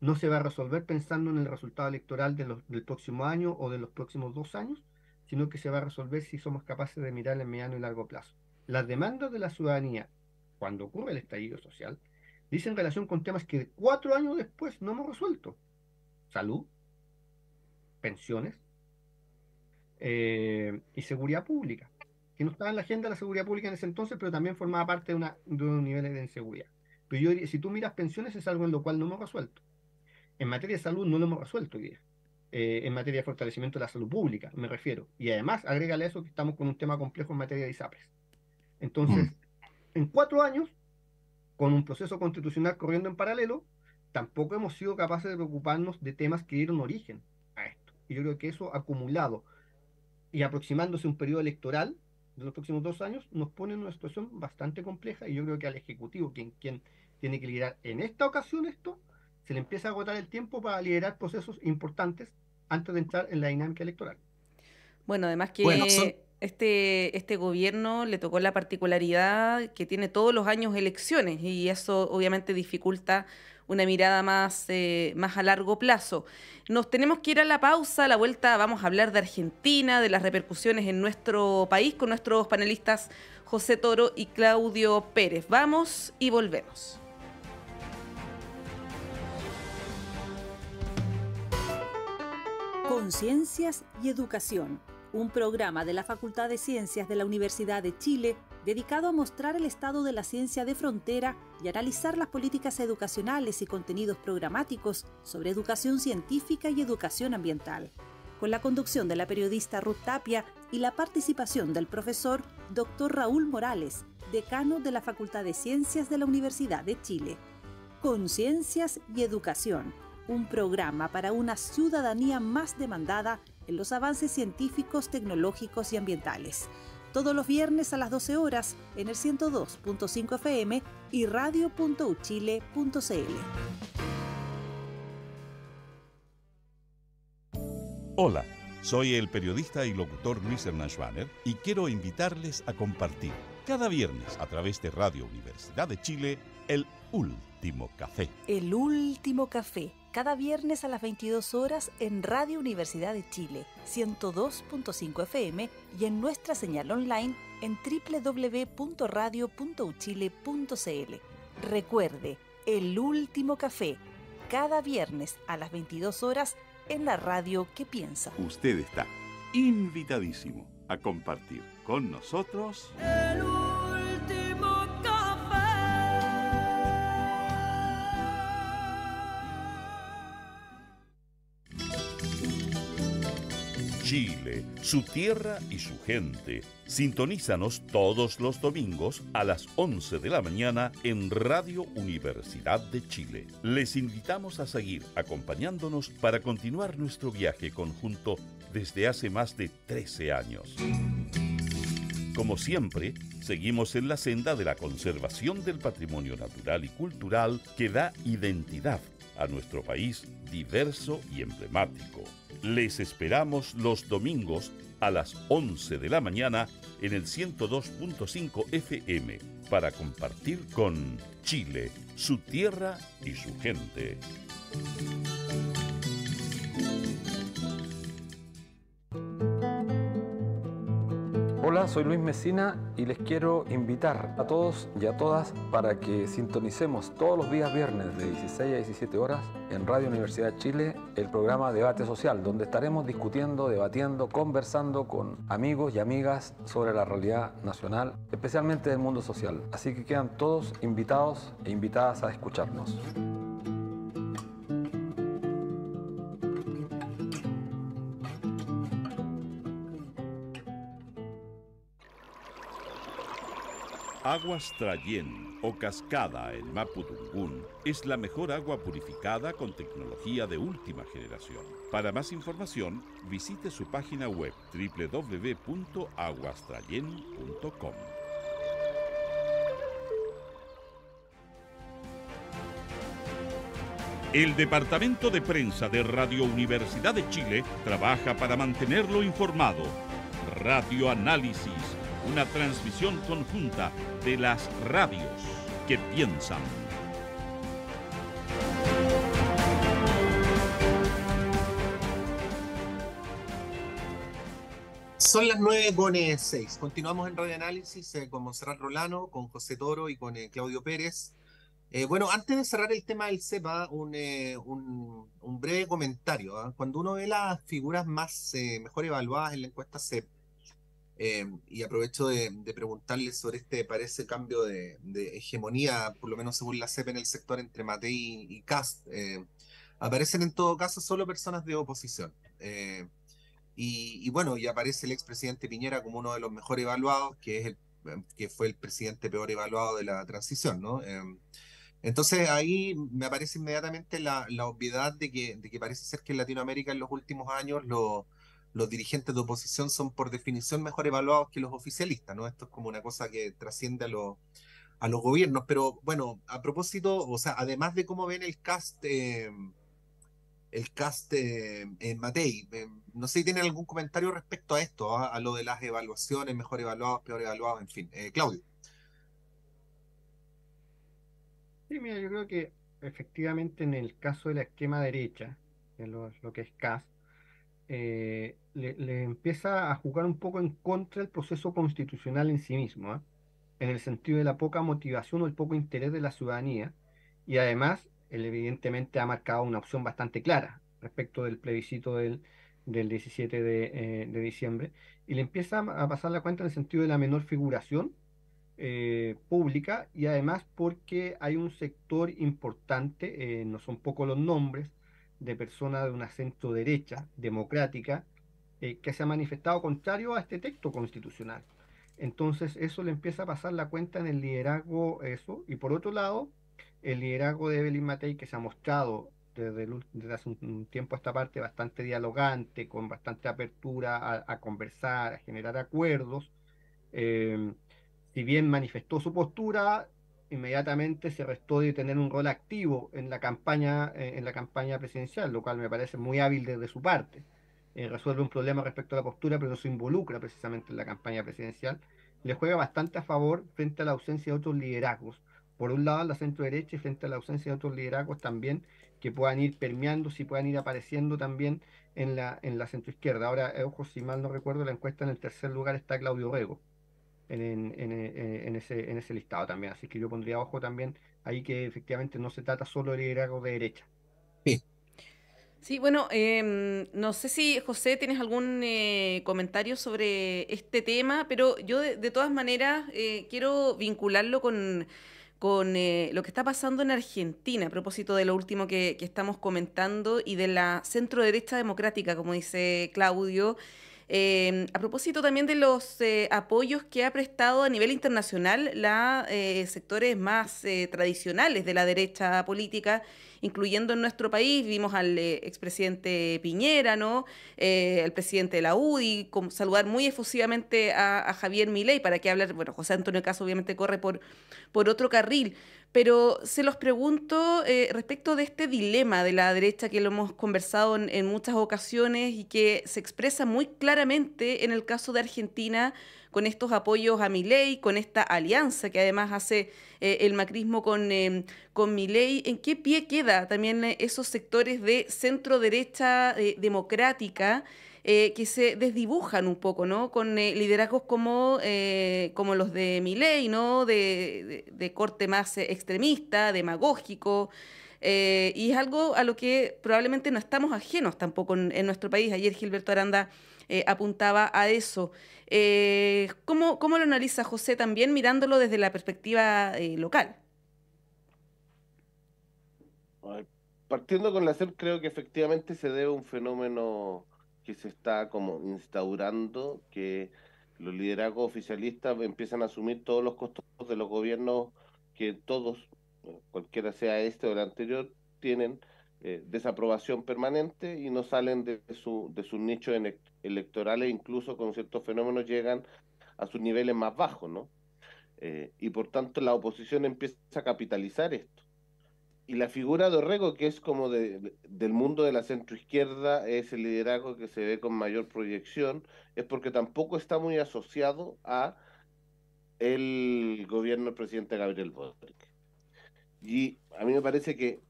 [SPEAKER 4] no se va a resolver pensando en el resultado electoral del próximo año o de los próximos 2 años, sino que se va a resolver si somos capaces de mirar en mediano y largo plazo. Las demandas de la ciudadanía, cuando ocurre el estallido social, dicen relación con temas que 4 años después no hemos resuelto: salud, pensiones, y seguridad pública, que no estaba en la agenda de la seguridad pública en ese entonces, pero también formaba parte de un nivel de inseguridad. Pero yo diría, si tú miras pensiones, es algo en lo cual no hemos resuelto. En materia de salud no lo hemos resuelto hoy día. En materia de fortalecimiento de la salud pública, me refiero. Y además, agrégale a eso que estamos con un tema complejo en materia de ISAPRES. Entonces, en 4 años, con un proceso constitucional corriendo en paralelo, tampoco hemos sido capaces de preocuparnos de temas que dieron origen a esto. Y yo creo que eso acumulado y aproximándose un periodo electoral de los próximos 2 años, nos pone en una situación bastante compleja, y yo creo que al Ejecutivo, quien tiene que liderar en esta ocasión esto, se le empieza a agotar el tiempo para liderar procesos importantes antes de entrar en la dinámica electoral.
[SPEAKER 2] Bueno, además
[SPEAKER 1] Bueno,
[SPEAKER 2] que este gobierno le tocó la particularidad que tiene todos los años elecciones, y eso obviamente dificulta una mirada más a largo plazo. Nos tenemos que ir a la pausa. A la vuelta vamos a hablar de Argentina, de las repercusiones en nuestro país, con nuestros panelistas José Toro y Claudio Pérez. Vamos y volvemos.
[SPEAKER 5] Conciencias y Educación, un programa de la Facultad de Ciencias de la Universidad de Chile dedicado a mostrar el estado de la ciencia de frontera y analizar las políticas educacionales y contenidos programáticos sobre educación científica y educación ambiental, con la conducción de la periodista Ruth Tapia y la participación del profesor Dr. Raúl Morales, decano de la Facultad de Ciencias de la Universidad de Chile. Conciencias y Educación, un programa para una ciudadanía más demandada en los avances científicos, tecnológicos y ambientales. Todos los viernes a las 12 horas en el 102.5 FM y radio.uchile.cl.
[SPEAKER 6] Hola, soy el periodista y locutor Luis Hernán Schwaner y quiero invitarles a compartir cada viernes a través de Radio Universidad de Chile el Último Café.
[SPEAKER 5] El Último Café, cada viernes a las 22 horas en Radio Universidad de Chile, 102.5 FM y en nuestra señal online en www.radio.uchile.cl. Recuerde, El Último Café, cada viernes a las 22 horas en la radio que piensa.
[SPEAKER 6] Usted está invitadísimo a compartir con nosotros
[SPEAKER 7] El Último Café.
[SPEAKER 6] Chile, su tierra y su gente. Sintonízanos todos los domingos a las 11 de la mañana en Radio Universidad de Chile. Les invitamos a seguir acompañándonos para continuar nuestro viaje conjunto desde hace más de 13 años. Como siempre, seguimos en la senda de la conservación del patrimonio natural y cultural que da identidad a nuestro país diverso y emblemático. Les esperamos los domingos a las 11 de la mañana en el 102.5 FM para compartir con Chile, su tierra y su gente.
[SPEAKER 8] Hola, soy Luis Mesina y les quiero invitar a todos y a todas para que sintonicemos todos los días viernes de 16 a 17 horas en Radio Universidad de Chile el programa Debate Social, donde estaremos discutiendo, debatiendo, conversando con amigos y amigas sobre la realidad nacional, especialmente del mundo social. Así que quedan todos invitados e invitadas a escucharnos.
[SPEAKER 6] Aguas Trayén o Cascada en Mapudungún es la mejor agua purificada con tecnología de última generación. Para más información, visite su página web www.aguastrayen.com. El Departamento de Prensa de Radio Universidad de Chile trabaja para mantenerlo informado. Radio Análisis, una transmisión conjunta de las radios que piensan.
[SPEAKER 1] Son las 9:06. Continuamos en Radio Análisis con Montserrat Rolano, con José Toro y con Claudio Pérez. Bueno, antes de cerrar el tema del CEPA, un breve comentario, ¿eh? Cuando uno ve las figuras mejor evaluadas en la encuesta CEP, y aprovecho de preguntarles sobre parece cambio de hegemonía, por lo menos según la CEP, en el sector entre Matei y Kast, aparecen en todo caso solo personas de oposición. Y bueno, y aparece el expresidente Piñera como uno de los mejor evaluados, que fue el presidente peor evaluado de la transición, ¿no? Entonces ahí me aparece inmediatamente la obviedad de que parece ser que en Latinoamérica en los últimos años los dirigentes de oposición son por definición mejor evaluados que los oficialistas, ¿no? Esto es como una cosa que trasciende a los gobiernos. Pero bueno, a propósito, o sea, además de cómo ven el cast en Matei, no sé si tienen algún comentario respecto a esto, a lo de las evaluaciones, mejor evaluados, peor evaluados, en fin. Claudio.
[SPEAKER 4] Sí, mira, yo creo que efectivamente en el caso de la extrema derecha, en lo que es CAS, le empieza a jugar un poco en contra el proceso constitucional en sí mismo, ¿eh? En el sentido de la poca motivación o el poco interés de la ciudadanía, y además, él evidentemente ha marcado una opción bastante clara respecto del plebiscito del 17 de diciembre, y le empieza a pasar la cuenta en el sentido de la menor figuración pública, y además porque hay un sector importante, no son pocos los nombres, de personas de una centro derecha democrática que se ha manifestado contrario a este texto constitucional. Entonces eso le empieza a pasar la cuenta en el liderazgo, eso, y por otro lado, el liderazgo de Evelyn Matei, que se ha mostrado desde hace un tiempo a esta parte bastante dialogante, con bastante apertura a conversar, a generar acuerdos. Si bien manifestó su postura, inmediatamente se restó de tener un rol activo en la campaña presidencial, lo cual me parece muy hábil desde su parte. Resuelve un problema respecto a la postura, pero no se involucra precisamente en la campaña presidencial. Le juega bastante a favor frente a la ausencia de otros liderazgos. Por un lado, la centro derecha, y frente a la ausencia de otros liderazgos también que puedan ir permeando, si puedan ir apareciendo también en la centro izquierda. Ahora, ojo, si mal no recuerdo, la encuesta en el tercer lugar está Claudio Rego en ese listado también. Así que yo pondría ojo también ahí, que efectivamente no se trata solo de liderazgo de derecha.
[SPEAKER 1] Sí.
[SPEAKER 2] Sí, bueno, no sé si, José, tienes algún comentario sobre este tema, pero yo de todas maneras quiero vincularlo con lo que está pasando en Argentina, a propósito de lo último que estamos comentando y de la centro derecha democrática, como dice Claudio. A propósito también de los apoyos que ha prestado a nivel internacional sectores más tradicionales de la derecha política, incluyendo en nuestro país. Vimos al expresidente Piñera, ¿no? Al presidente de la UDI, saludar muy efusivamente a Javier Milei, para qué hablar. Bueno, José Antonio Caz obviamente corre por otro carril. Pero se los pregunto respecto de este dilema de la derecha, que lo hemos conversado en muchas ocasiones y que se expresa muy claramente en el caso de Argentina, con estos apoyos a Milei, con esta alianza que además hace el macrismo con Milei. ¿En qué pie queda también esos sectores de centro derecha democrática que se desdibujan un poco, ¿no? Con liderazgos como los de Milei, ¿no? De corte más extremista, demagógico, y es algo a lo que probablemente no estamos ajenos tampoco en nuestro país. Ayer Gilberto Aranda apuntaba a eso. ¿Cómo lo analiza José también mirándolo desde la perspectiva local?
[SPEAKER 3] Ay, partiendo con la SEP, creo que efectivamente se debe a un fenómeno que se está como instaurando, que los liderazgos oficialistas empiezan a asumir todos los costos de los gobiernos que todos, cualquiera sea este o el anterior, tienen desaprobación permanente y no salen de sus nichos electorales, incluso con ciertos fenómenos llegan a sus niveles más bajos, ¿no? Y por tanto la oposición empieza a capitalizar esto. Y la figura de Orrego, que es como del mundo de la centroizquierda, es el liderazgo que se ve con mayor proyección, es porque tampoco está muy asociado a el gobierno del presidente Gabriel Boric. Y a mí me parece que,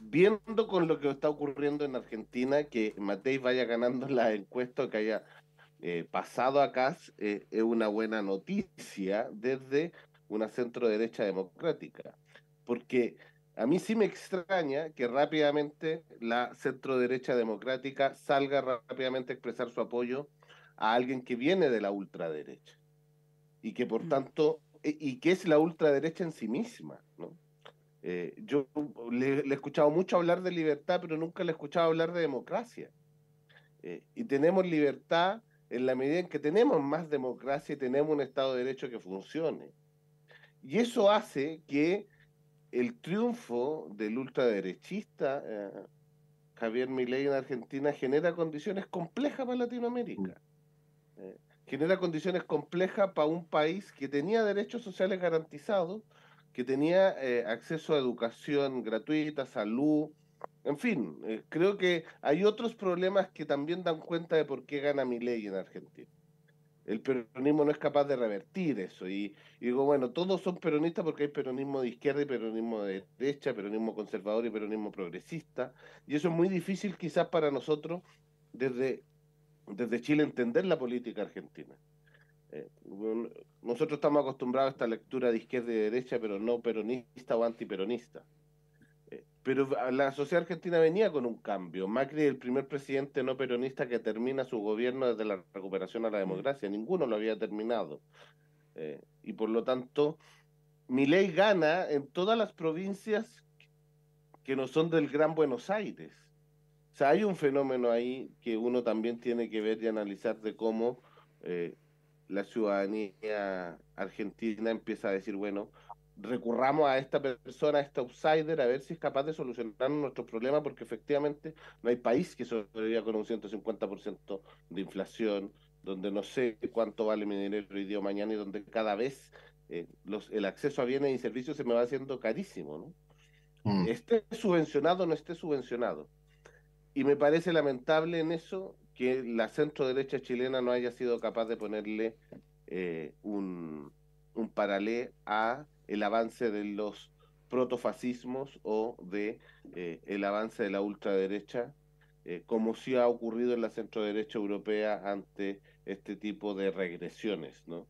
[SPEAKER 3] viendo con lo que está ocurriendo en Argentina, que Matei vaya ganando la encuesta, que haya pasado a Kast, es una buena noticia desde una centro derecha democrática. Porque a mí sí me extraña que rápidamente la centro derecha democrática salga rápidamente a expresar su apoyo a alguien que viene de la ultraderecha y que por tanto, y que es la ultraderecha en sí misma, ¿no? Yo le he escuchado mucho hablar de libertad, pero nunca le he escuchado hablar de democracia. Y tenemos libertad en la medida en que tenemos más democracia y tenemos un Estado de Derecho que funcione. Y eso hace que el triunfo del ultraderechista Javier Milei en Argentina genera condiciones complejas para Latinoamérica. Genera condiciones complejas para un país que tenía derechos sociales garantizados, que tenía acceso a educación gratuita, salud, en fin, creo que hay otros problemas que también dan cuenta de por qué gana Milei en Argentina. El peronismo no es capaz de revertir eso. Y digo, bueno, todos son peronistas porque hay peronismo de izquierda y peronismo de derecha, peronismo conservador y peronismo progresista. Y eso es muy difícil quizás para nosotros desde Chile entender la política argentina. Bueno, nosotros estamos acostumbrados a esta lectura de izquierda y de derecha, pero no peronista o antiperonista. Pero la sociedad argentina venía con un cambio. Macri es el primer presidente no peronista que termina su gobierno desde la recuperación a la democracia. Ninguno lo había terminado. Y por lo tanto, Milei gana en todas las provincias que no son del Gran Buenos Aires. O sea, hay un fenómeno ahí que uno también tiene que ver y analizar de cómo la ciudadanía argentina empieza a decir, bueno, recurramos a esta persona, a este outsider, a ver si es capaz de solucionar nuestros problemas, porque efectivamente no hay país que sobreviva con un 150% de inflación, donde no sé cuánto vale mi dinero hoy día o mañana y donde cada vez el acceso a bienes y servicios se me va haciendo carísimo, ¿no? Esté subvencionado o no esté subvencionado. Y me parece lamentable en eso que la centro derecha chilena no haya sido capaz de ponerle un paralelo a el avance de los protofascismos o de el avance de la ultraderecha, como sí ha ocurrido en la centro derecha europea ante este tipo de regresiones, ¿no?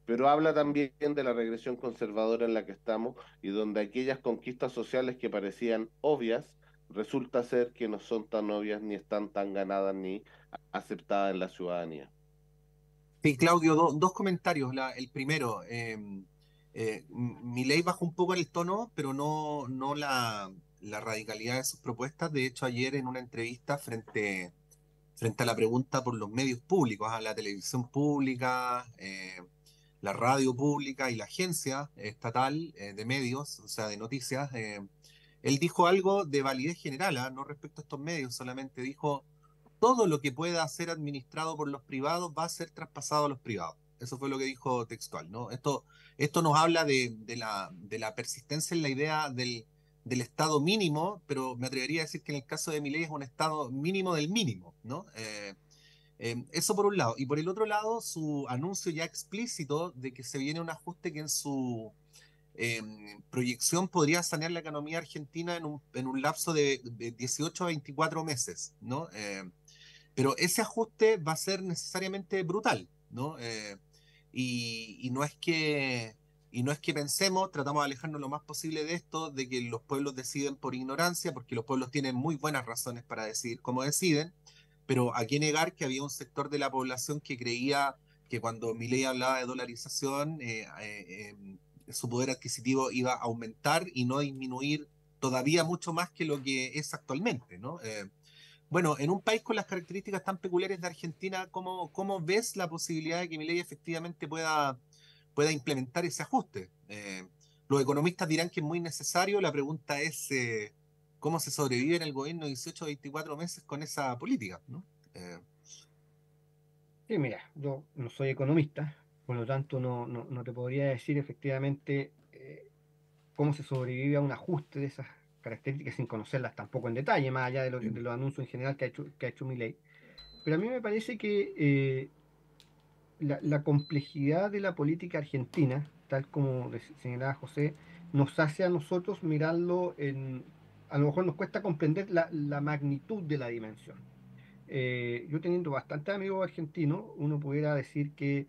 [SPEAKER 3] Pero habla también de la regresión conservadora en la que estamos y donde aquellas conquistas sociales que parecían obvias resulta ser que no son tan obvias ni están tan ganadas ni aceptadas en la ciudadanía.
[SPEAKER 1] Sí, Claudio, dos comentarios. El primero, Milei bajó un poco el tono, pero no la radicalidad de sus propuestas. De hecho, ayer en una entrevista frente a la pregunta por los medios públicos, a la televisión pública, la radio pública y la agencia estatal de medios, o sea, de noticias, él dijo algo de validez general, no respecto a estos medios, solamente dijo, todo lo que pueda ser administrado por los privados va a ser traspasado a los privados. Eso fue lo que dijo textual, ¿no? Esto nos habla de la persistencia en la idea del estado mínimo, pero me atrevería a decir que en el caso de Milei es un estado mínimo del mínimo, ¿no? Eso por un lado. Y por el otro lado, su anuncio ya explícito de que se viene un ajuste que en su proyección podría sanear la economía argentina en un lapso de 18 a 24 meses, ¿no? pero ese ajuste va a ser necesariamente brutal, ¿no? Y no es que, y no es que pensemos, tratamos de alejarnos lo más posible de esto, de que los pueblos deciden por ignorancia, porque los pueblos tienen muy buenas razones para decidir cómo deciden, pero a qué negar que había un sector de la población que creía que cuando Milei hablaba de dolarización, su poder adquisitivo iba a aumentar y no disminuir todavía mucho más que lo que es actualmente, ¿no? Bueno, en un país con las características tan peculiares de Argentina, ¿cómo ves la posibilidad de que Milei efectivamente pueda implementar ese ajuste? Los economistas dirán que es muy necesario, la pregunta es cómo se sobrevive en el gobierno 18 o 24 meses con esa política, ¿no?
[SPEAKER 4] Sí, mira, yo no soy economista, por lo tanto no te podría decir efectivamente cómo se sobrevive a un ajuste de esas características sin conocerlas tampoco en detalle, más allá de los anuncios en general que ha hecho Milei. Pero a mí me parece que la complejidad de la política argentina, tal como señalaba José, nos hace a nosotros mirarlo a lo mejor nos cuesta comprender la magnitud de la dimensión. Yo teniendo bastantes amigos argentinos, uno pudiera decir que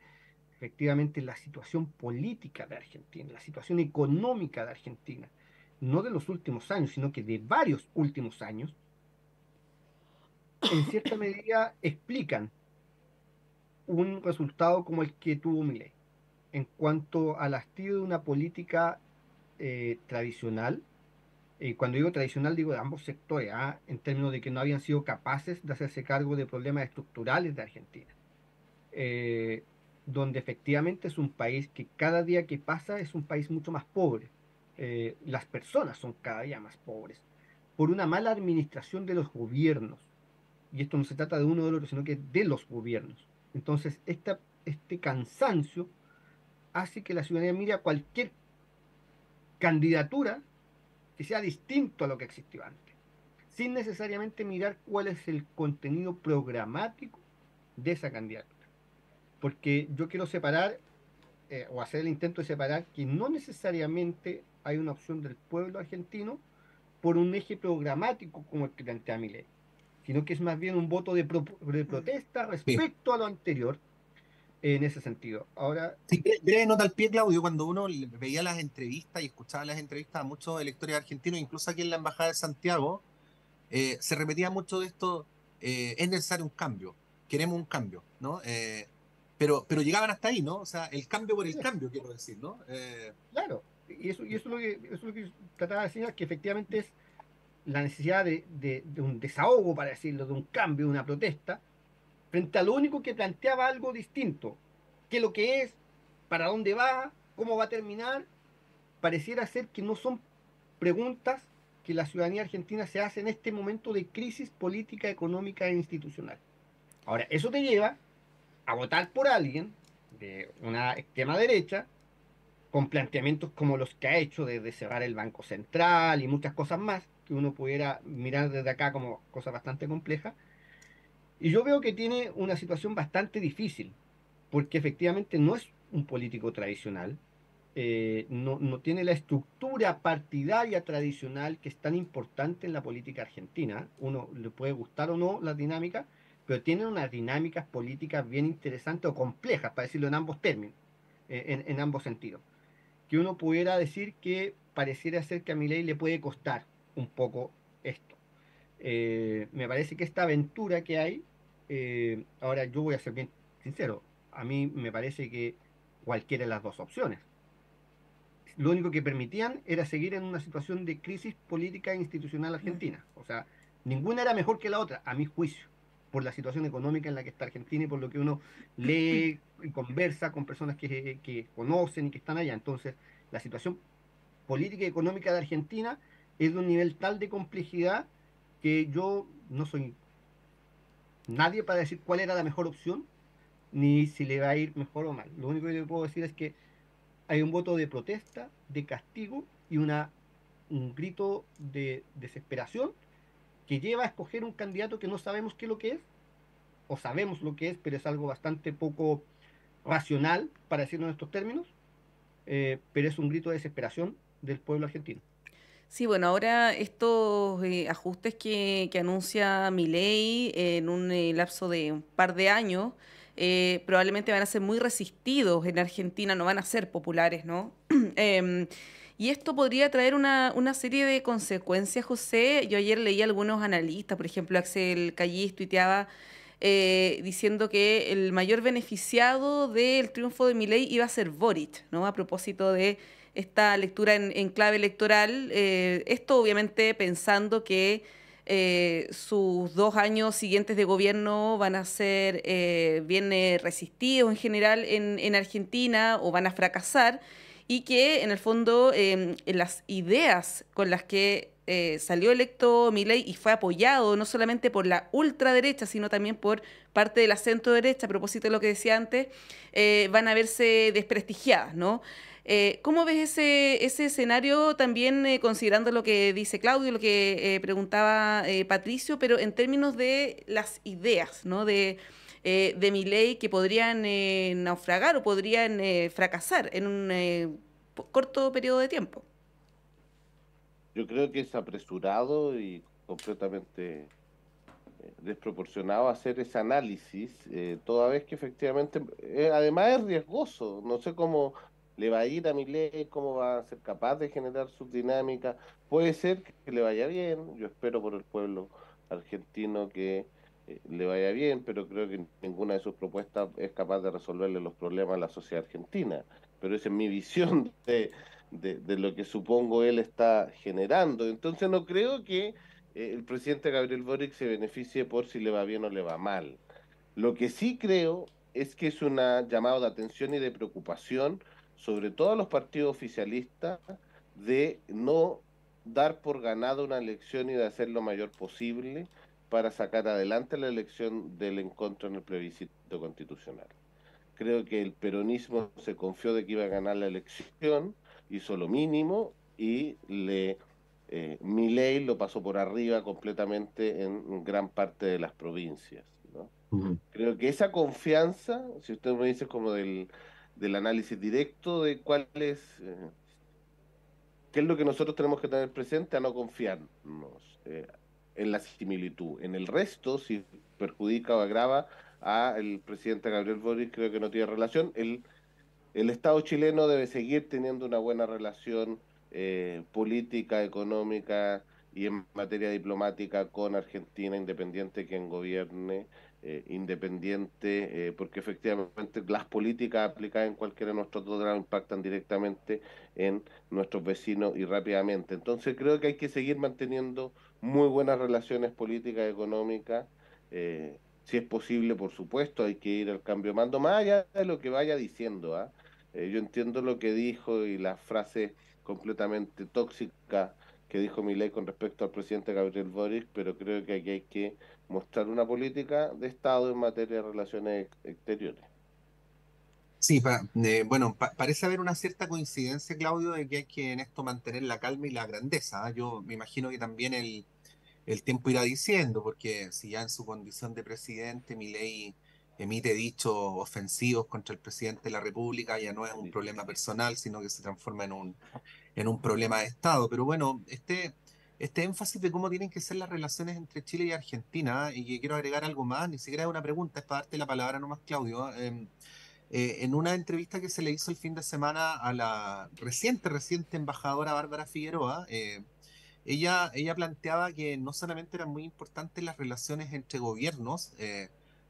[SPEAKER 4] efectivamente la situación política de Argentina, la situación económica de Argentina, no de los últimos años, sino que de varios últimos años, en cierta medida explican un resultado como el que tuvo Milei en cuanto al hastío de una política tradicional. Cuando digo tradicional, digo de ambos sectores, en términos de que no habían sido capaces de hacerse cargo de problemas estructurales de Argentina, eh, donde efectivamente es un país que cada día que pasa es un país mucho más pobre. Las personas son cada día más pobres por una mala administración de los gobiernos. Y esto no se trata de uno o del otro, sino que de los gobiernos. Entonces, este cansancio hace que la ciudadanía mire a cualquier candidatura que sea distinto a lo que existió antes, sin necesariamente mirar cuál es el contenido programático de esa candidatura. Porque yo quiero separar, o hacer el intento de separar, que no necesariamente hay una opción del pueblo argentino por un eje programático como el que plantea Milei, sino que es más bien un voto de protesta
[SPEAKER 1] Sí.
[SPEAKER 4] respecto a lo anterior en ese sentido. Ahora,
[SPEAKER 1] Sí, breve nota al pie, Claudio, cuando uno veía las entrevistas y escuchaba las entrevistas a muchos electores argentinos, incluso aquí en la Embajada de Santiago, se repetía mucho de esto, es necesario un cambio, queremos un cambio, ¿no? Pero llegaban hasta ahí, ¿no? O sea, el cambio por el cambio, quiero decir, ¿no?
[SPEAKER 4] claro, eso es lo que trataba de decir, que efectivamente es la necesidad de un desahogo, para decirlo, de un cambio, de una protesta, frente a lo único que planteaba algo distinto. ¿Qué es lo que es? ¿Para dónde va? ¿Cómo va a terminar? Pareciera ser que no son preguntas que la ciudadanía argentina se hace en este momento de crisis política, económica e institucional. Ahora, eso te lleva a votar por alguien de una extrema derecha con planteamientos como los que ha hecho de cerrar el Banco Central y muchas cosas más que uno pudiera mirar desde acá como cosas bastante complejas. Y yo veo que tiene una situación bastante difícil, porque efectivamente no es un político tradicional, no tiene la estructura partidaria tradicional que es tan importante en la política argentina. Uno le puede gustar o no la dinámica, pero tiene unas dinámicas políticas bien interesantes o complejas, para decirlo en ambos términos, en ambos sentidos. Que uno pudiera decir que pareciera ser que a Milei le puede costar un poco esto. Me parece que esta aventura que hay, ahora yo voy a ser bien sincero, a mí me parece que cualquiera de las dos opciones, lo único que permitían era seguir en una situación de crisis política e institucional argentina. O sea, ninguna era mejor que la otra, a mi juicio, por la situación económica en la que está Argentina y por lo que uno lee y conversa con personas que conocen y que están allá. Entonces, la situación política y económica de Argentina es de un nivel tal de complejidad que yo no soy nadie para decir cuál era la mejor opción, ni si le va a ir mejor o mal. Lo único que le puedo decir es que hay un voto de protesta, de castigo y un grito de desesperación que lleva a escoger un candidato que no sabemos qué es lo que es, o sabemos lo que es, pero es algo bastante poco racional, para decirlo en estos términos, pero es un grito de desesperación del pueblo argentino.
[SPEAKER 2] Sí, bueno, ahora estos ajustes que anuncia Milei en un lapso de un par de años probablemente van a ser muy resistidos en Argentina, no van a ser populares, ¿no? Em, y esto podría traer una serie de consecuencias, José. Yo ayer leí a algunos analistas, por ejemplo, Axel Callis tuiteaba diciendo que el mayor beneficiado del triunfo de Milei iba a ser Boric, ¿no? A propósito de esta lectura en clave electoral. Esto obviamente pensando que sus 2 años siguientes de gobierno van a ser bien resistidos en general en Argentina o van a fracasar y que en el fondo las ideas con las que salió electo Milei y fue apoyado no solamente por la ultraderecha, sino también por parte de la centro derecha, a propósito de lo que decía antes, van a verse desprestigiadas, ¿no? ¿Cómo ves ese escenario también considerando lo que dice Claudio, lo que preguntaba Patricio, pero en términos de las ideas, ¿no? De Milei que podrían naufragar o podrían fracasar en un corto periodo de tiempo?
[SPEAKER 3] Yo creo que es apresurado y completamente desproporcionado hacer ese análisis, toda vez que efectivamente, además es riesgoso. No sé cómo le va a ir a Milei, cómo va a ser capaz de generar sus dinámicas. Puede ser que le vaya bien, yo espero por el pueblo argentino que le vaya bien, pero creo que ninguna de sus propuestas es capaz de resolverle los problemas a la sociedad argentina. Pero esa es mi visión de lo que supongo él está generando. Entonces no creo que el presidente Gabriel Boric se beneficie por si le va bien o le va mal. Lo que sí creo es que es un llamado de atención y de preocupación, sobre todo a los partidos oficialistas, de no dar por ganada una elección y de hacer lo mayor posible para sacar adelante la elección del encuentro en el plebiscito constitucional. Creo que el peronismo se confió de que iba a ganar la elección, hizo lo mínimo y Milei lo pasó por arriba completamente en gran parte de las provincias, ¿no? Creo que esa confianza, si usted me dice como del análisis directo de qué es lo que nosotros tenemos que tener presente a no confiarnos en la similitud. En el resto, si perjudica o agrava al presidente Gabriel Boric, creo que no tiene relación. El Estado chileno debe seguir teniendo una buena relación política, económica y en materia diplomática con Argentina, independiente quien gobierne, porque efectivamente las políticas aplicadas en cualquiera de nuestros dos lados impactan directamente en nuestros vecinos y rápidamente. Entonces creo que hay que seguir manteniendo muy buenas relaciones políticas y económicas. Si es posible, por supuesto, hay que ir al cambio de mando, más allá de lo que vaya diciendo, ¿ah? Yo entiendo lo que dijo y la frase completamente tóxica que dijo Milei con respecto al presidente Gabriel Boric, pero creo que aquí hay que mostrar una política de Estado en materia de relaciones exteriores.
[SPEAKER 1] Sí, bueno, parece haber una cierta coincidencia, Claudio, de que hay que en esto mantener la calma y la grandeza, ¿ah? Yo me imagino que también el tiempo irá diciendo, porque si ya en su condición de presidente Milei emite dichos ofensivos contra el presidente de la República, ya no es un problema personal, sino que se transforma en un problema de Estado. Pero bueno, este énfasis de cómo tienen que ser las relaciones entre Chile y Argentina, y que quiero agregar algo más, ni siquiera es una pregunta, es para darte la palabra nomás, Claudio. En una entrevista que se le hizo el fin de semana a la reciente embajadora Bárbara Figueroa, ella planteaba que no solamente eran muy importantes las relaciones entre gobiernos,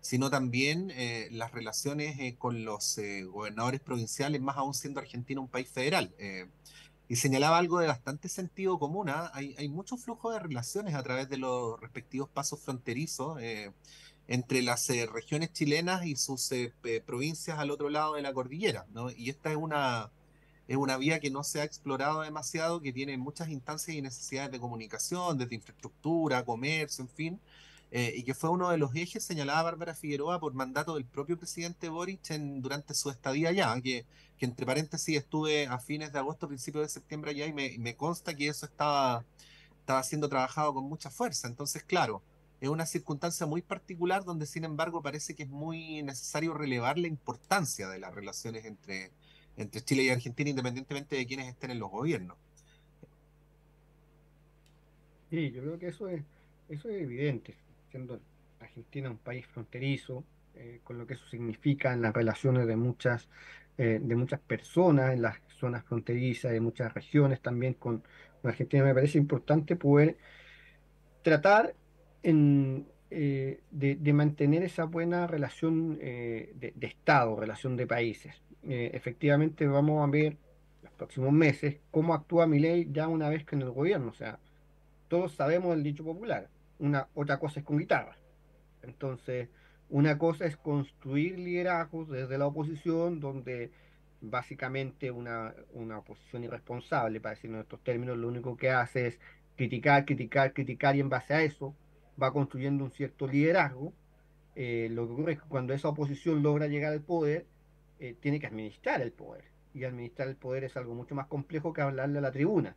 [SPEAKER 1] sino también las relaciones con los gobernadores provinciales, más aún siendo Argentina un país federal. Y señalaba algo de bastante sentido común, ¿ah? Hay mucho flujo de relaciones a través de los respectivos pasos fronterizos entre las regiones chilenas y sus provincias al otro lado de la cordillera, ¿no? Y esta es una vía que no se ha explorado demasiado, que tiene muchas instancias y necesidades de comunicación, desde infraestructura, comercio, en fin, y que fue uno de los ejes, señalada Bárbara Figueroa, por mandato del propio presidente Boric durante su estadía allá, que entre paréntesis estuve a fines de agosto, principios de septiembre allá, y me consta que eso estaba siendo trabajado con mucha fuerza. Entonces, claro, es una circunstancia muy particular donde, sin embargo, parece que es muy necesario relevar la importancia de las relaciones entre Chile y Argentina, independientemente de quienes estén en los gobiernos.
[SPEAKER 4] Sí, yo creo que eso es evidente, siendo Argentina un país fronterizo, con lo que eso significa en las relaciones de muchas personas en las zonas fronterizas, de muchas regiones también con Argentina. Me parece importante poder tratar de mantener esa buena relación de Estado, relación de países. Efectivamente, vamos a ver los próximos meses cómo actúa Milei ya una vez que en el gobierno. O sea, todos sabemos el dicho popular, otra cosa es con guitarra. Entonces, una cosa es construir liderazgos desde la oposición, donde básicamente una oposición irresponsable, para decirlo en estos términos, lo único que hace es criticar, criticar, criticar y en base a eso va construyendo un cierto liderazgo. Lo que ocurre es que cuando esa oposición logra llegar al poder, tiene que administrar el poder. Y administrar el poder es algo mucho más complejo que hablarle a la tribuna.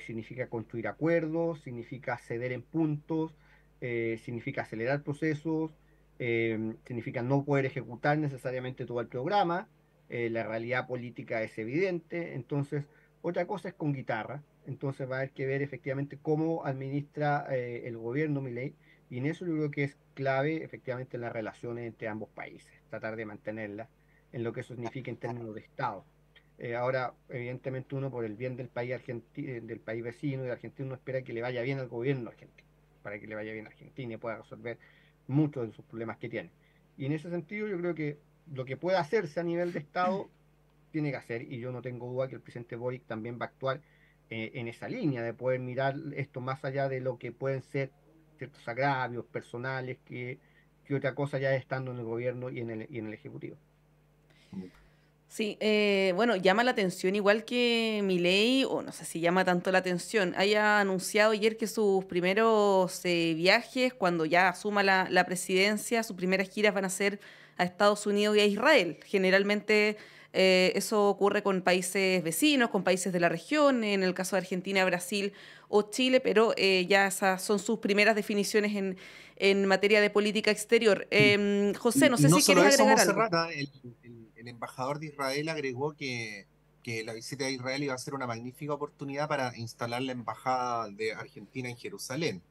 [SPEAKER 4] Significa construir acuerdos, significa ceder en puntos, significa acelerar procesos, significa no poder ejecutar necesariamente todo el programa. La realidad política es evidente. Entonces, otra cosa es con guitarra. Entonces va a haber que ver efectivamente cómo administra el gobierno Milei, y en eso yo creo que es clave efectivamente las relaciones entre ambos países, tratar de mantenerlas en lo que eso significa en términos de Estado. Ahora, evidentemente, uno por el bien del país del país vecino de Argentina, uno espera que le vaya bien al gobierno argentino, para que le vaya bien a Argentina y pueda resolver muchos de sus problemas que tiene. Y en ese sentido, yo creo que lo que pueda hacerse a nivel de Estado tiene que hacer, y yo no tengo duda que el presidente Boric también va a actuar en esa línea, de poder mirar esto más allá de lo que pueden ser ciertos agravios personales que otra cosa ya estando en el gobierno y en el Ejecutivo.
[SPEAKER 2] Sí, bueno, llama la atención, igual que Milei, o no sé si llama tanto la atención, haya anunciado ayer que sus primeros viajes, cuando ya asuma la presidencia, sus primeras giras van a ser a Estados Unidos y a Israel. Generalmente eso ocurre con países vecinos, con países de la región, en el caso de Argentina, Brasil o Chile, pero ya esas son sus primeras definiciones en materia de política exterior. José, no
[SPEAKER 1] Y
[SPEAKER 2] sé
[SPEAKER 1] no
[SPEAKER 2] si
[SPEAKER 1] solo
[SPEAKER 2] quieres
[SPEAKER 1] eso,
[SPEAKER 2] agregar algo.
[SPEAKER 1] Montserrat, el embajador de Israel agregó que la visita a Israel iba a ser una magnífica oportunidad para instalar la embajada de Argentina en Jerusalén,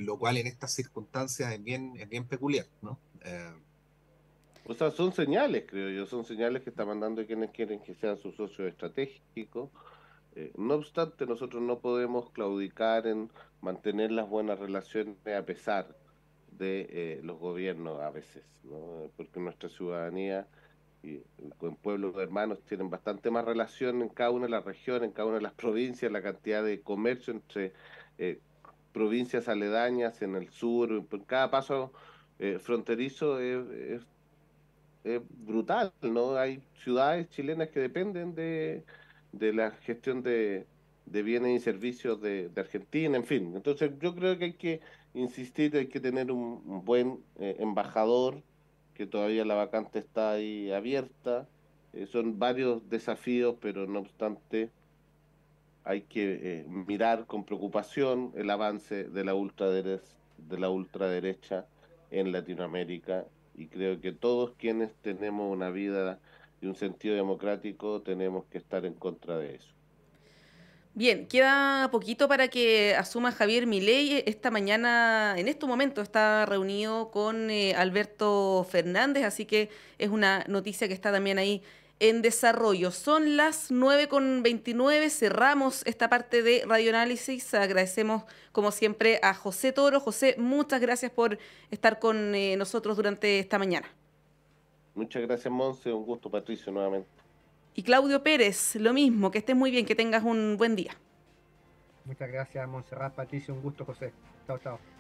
[SPEAKER 1] lo cual en estas circunstancias es bien peculiar, ¿no?
[SPEAKER 3] O sea, son señales, creo yo, son señales que está mandando quienes quieren que sean sus socios estratégicos. No obstante, nosotros no podemos claudicar en mantener las buenas relaciones a pesar de los gobiernos a veces, ¿no? Porque nuestra ciudadanía y con pueblos hermanos tienen bastante más relación en cada una de las regiones, en cada una de las provincias, la cantidad de comercio entre eh, provincias aledañas en el sur, por cada paso fronterizo es brutal, ¿no? Hay ciudades chilenas que dependen de la gestión de bienes y servicios de Argentina, en fin. Entonces yo creo que hay que insistir, hay que tener un buen embajador, que todavía la vacante está ahí abierta. Son varios desafíos, pero no obstante hay que mirar con preocupación el avance de la ultraderecha en Latinoamérica, y creo que todos quienes tenemos una vida y un sentido democrático tenemos que estar en contra de eso.
[SPEAKER 2] Bien, queda poquito para que asuma Javier Milei. Esta mañana, en este momento, está reunido con Alberto Fernández, así que es una noticia que está también ahí en desarrollo. Son las 9:29, cerramos esta parte de Radioanálisis. Agradecemos, como siempre, a José Toro. José, muchas gracias por estar con nosotros durante esta mañana.
[SPEAKER 3] Muchas gracias, Monse. Un gusto, Patricio, nuevamente.
[SPEAKER 2] Y Claudio Pérez, lo mismo, que estés muy bien, que tengas un buen día.
[SPEAKER 4] Muchas gracias, Montserrat, Patricio, un gusto, José. Chao, chao.